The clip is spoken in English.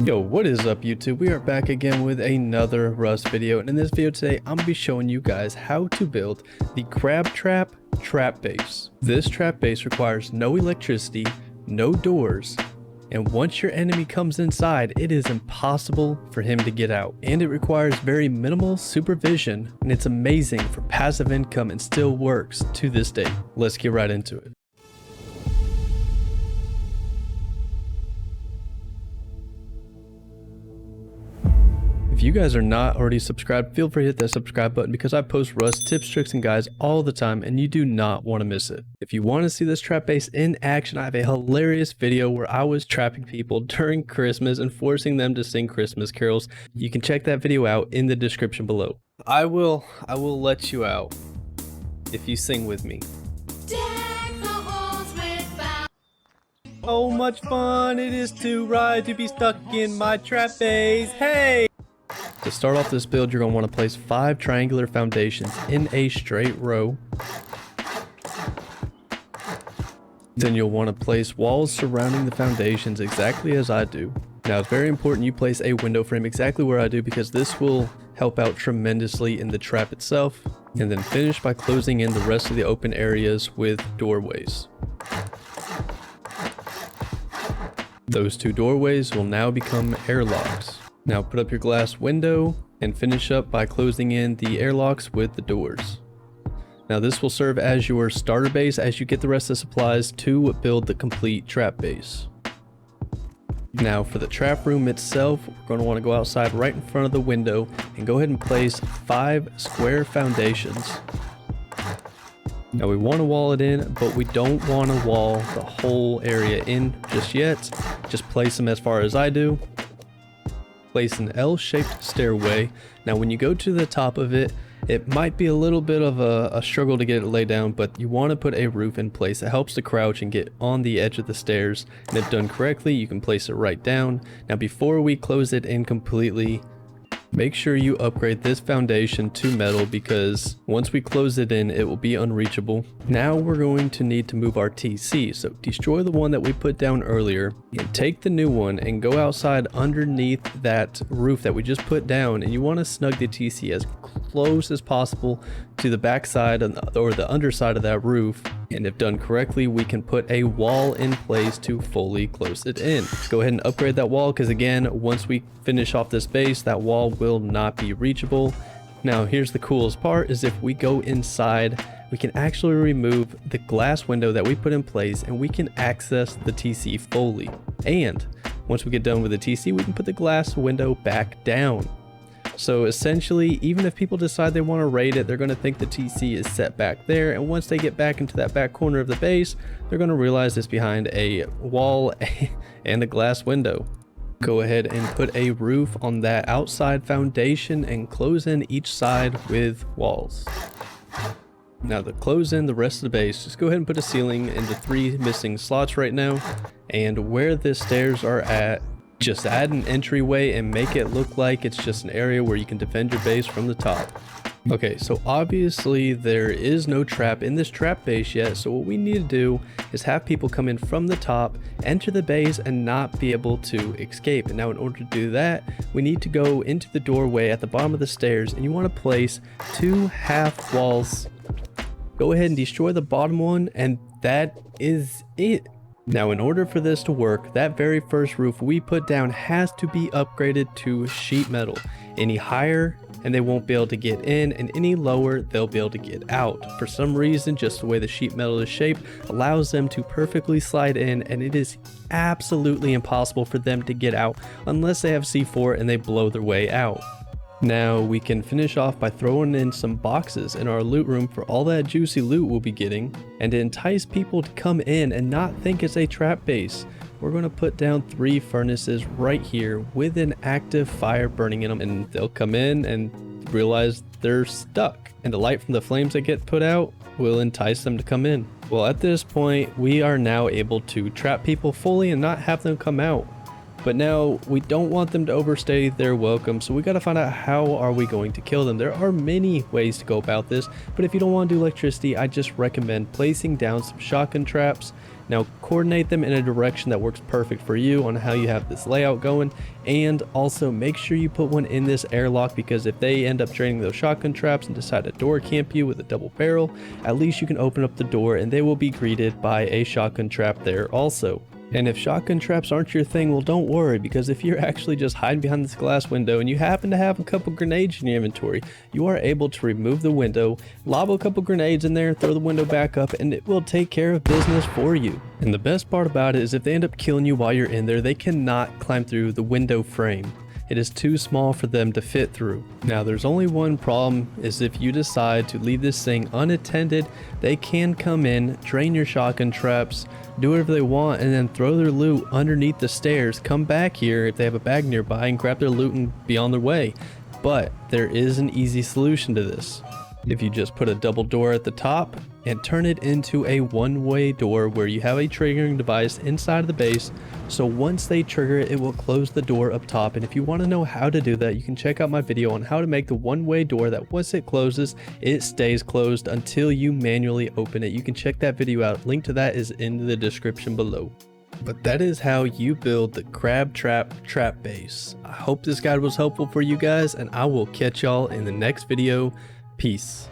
Yo, what is up YouTube? We are back again with another Rust video, and in this video today I'm going to be showing you guys how to build the crab trap base. This trap base requires no electricity, no doors, and once your enemy comes inside, it is impossible for him to get out. And it requires very minimal supervision, and it's amazing for passive income and still works to this day. Let's get right into it. If you guys are not already subscribed, feel free to hit that subscribe button because I post Rust tips, tricks, and guides all the time and you do not want to miss it. If you want to see this trap base in action, I have a hilarious video where I was trapping people during Christmas and forcing them to sing Christmas carols. You can check that video out in the description below. I will let you out if you sing with me. Oh, much fun it is to ride, to be stuck in my trap base. Hey! To start off this build, you're going to want to place 5 triangular foundations in a straight row. Then you'll want to place walls surrounding the foundations exactly as I do. Now it's very important you place a window frame exactly where I do because this will help out tremendously in the trap itself. And then finish by closing in the rest of the open areas with doorways. Those 2 doorways will now become airlocks. Now put up your glass window and finish up by closing in the airlocks with the doors. Now this will serve as your starter base as you get the rest of the supplies to build the complete trap base. Now for the trap room itself, we're going to want to go outside right in front of the window and go ahead and place 5 square foundations. Now we want to wall it in, but we don't want to wall the whole area in just yet. Just place them as far as I do. Place an L-shaped stairway. Now when you go to the top of it, it might be a little bit of a struggle to get it laid down, but you want to put a roof in place. It helps to crouch and get on the edge of the stairs, and if done correctly, you can place it right down. Now before we close it in completely, make sure you upgrade this foundation to metal because once we close it in, it will be unreachable. Now we're going to need to move our TC, so destroy the one that we put down earlier and take the new one and go outside underneath that roof that we just put down, and you want to snug the TC as close as possible to the back side or the underside of that roof, and if done correctly, we can put a wall in place to fully close it in. Go ahead and upgrade that wall because again, once we finish off this base, that wall will not be reachable. Now here's the coolest part is if we go inside, we can actually remove the glass window that we put in place and we can access the TC fully. And once we get done with the TC, we can put the glass window back down. So essentially, even if people decide they want to raid it, they're going to think the TC is set back there, and once they get back into that back corner of the base, they're going to realize it's behind a wall and a glass window. Go ahead and put a roof on that outside foundation and close in each side with walls. Now to close in the rest of the base, just go ahead and put a ceiling in the 3 missing slots right now, and where the stairs are at, just add an entryway and make it look like it's just an area where you can defend your base from the top. Okay, so obviously there is no trap in this trap base yet, so what we need to do is have people come in from the top, enter the base, and not be able to escape. And now in order to do that, we need to go into the doorway at the bottom of the stairs, and you want to place 2 half walls. Go ahead and destroy the bottom one, and that is it. Now in order for this to work, that very first roof we put down has to be upgraded to sheet metal. Any higher and they won't be able to get in, and any lower they'll be able to get out. For some reason, just the way the sheet metal is shaped allows them to perfectly slide in, and it is absolutely impossible for them to get out unless they have C4 and they blow their way out. Now we can finish off by throwing in some boxes in our loot room for all that juicy loot we'll be getting, and to entice people to come in and not think it's a trap base, we're going to put down 3 furnaces right here with an active fire burning in them, and they'll come in and realize they're stuck, and the light from the flames that get put out will entice them to come in. Well, at this point we are now able to trap people fully and not have them come out. But now we don't want them to overstay their welcome, so we got to find out how are we going to kill them. There are many ways to go about this, but if you don't want to do electricity, I just recommend placing down some shotgun traps. Now coordinate them in a direction that works perfect for you on how you have this layout going, and also make sure you put one in this airlock, because if they end up draining those shotgun traps and decide to door camp you with a double barrel, at least you can open up the door and they will be greeted by a shotgun trap there also. And if shotgun traps aren't your thing, well, don't worry, because if you're actually just hiding behind this glass window and you happen to have a couple grenades in your inventory, you are able to remove the window, lob a couple grenades in there, throw the window back up, and it will take care of business for you. And the best part about it is if they end up killing you while you're in there, they cannot climb through the window frame. It is too small for them to fit through. Now there's only one problem, is if you decide to leave this thing unattended, they can come in, drain your shotgun traps, do whatever they want, and then throw their loot underneath the stairs, come back here if they have a bag nearby and grab their loot and be on their way. But there is an easy solution to this. If you just put a double door at the top and turn it into a one-way door where you have a triggering device inside of the base, so once they trigger it, it will close the door up top. And if you want to know how to do that, you can check out my video on how to make the one-way door that once it closes, it stays closed until you manually open it. You can check that video out. Link to that is in the description below. But that is how you build the crab trap base. I hope this guide was helpful for you guys, and I will catch y'all in the next video. Peace.